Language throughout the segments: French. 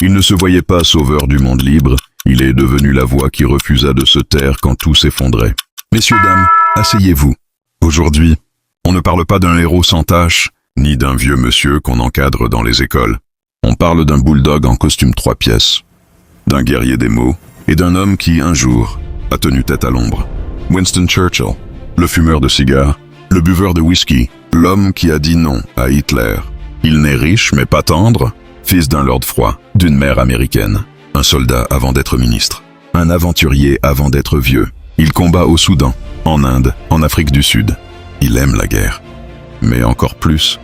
Il ne se voyait pas sauveur du monde libre, il est devenu la voix qui refusa de se taire quand tout s'effondrait. Messieurs, dames, asseyez-vous. Aujourd'hui, on ne parle pas d'un héros sans tache, ni d'un vieux monsieur qu'on encadre dans les écoles. On parle d'un bulldog en costume 3 pièces, d'un guerrier des mots, et d'un homme qui, un jour, a tenu tête à l'ombre. Winston Churchill, le fumeur de cigares, le buveur de whisky, l'homme qui a dit non à Hitler. Il naît riche mais pas tendre, fils d'un lord froid, d'une mère américaine, un soldat avant d'être ministre, un aventurier avant d'être vieux. Il combat au Soudan, en Inde, en Afrique du Sud. Il aime la guerre. Mais encore plus,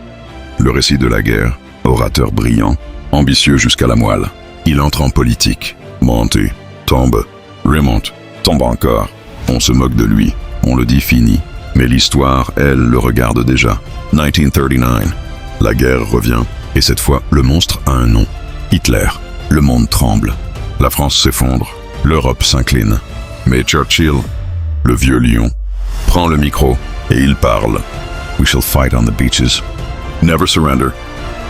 le récit de la guerre, orateur brillant, ambitieux jusqu'à la moelle. Il entre en politique, monte, tombe, remonte, tombe encore. On se moque de lui, on le dit fini. Mais l'histoire, elle, le regarde déjà. 1939, la guerre revient, et cette fois, le monstre a un nom. Hitler. Le monde tremble. La France s'effondre. L'Europe s'incline. Mais Churchill, le vieux lion, prend le micro, et il parle. We shall fight on the beaches. Never surrender.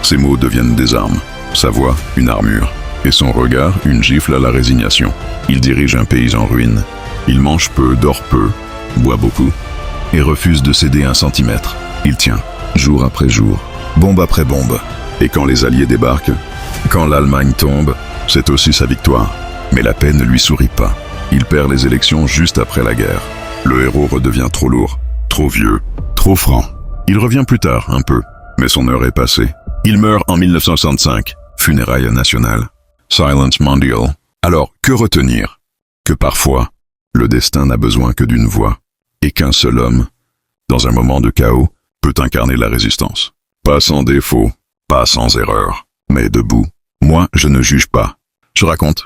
Ses mots deviennent des armes. Sa voix, une armure. Et son regard, une gifle à la résignation. Il dirige un pays en ruine. Il mange peu, dort peu, boit beaucoup, et refuse de céder 1 centimètre. Il tient, jour après jour, bombe après bombe. Et quand les Alliés débarquent, quand l'Allemagne tombe, c'est aussi sa victoire. Mais la paix ne lui sourit pas. Il perd les élections juste après la guerre. Le héros redevient trop lourd, trop vieux, trop franc. Il revient plus tard, un peu, mais son heure est passée. Il meurt en 1965, funérailles nationales. Silence mondial. Alors, que retenir? Que parfois, le destin n'a besoin que d'une voix, et qu'un seul homme, dans un moment de chaos, peut incarner la résistance. Pas sans défaut, pas sans erreur, mais debout. Moi, je ne juge pas. Je raconte.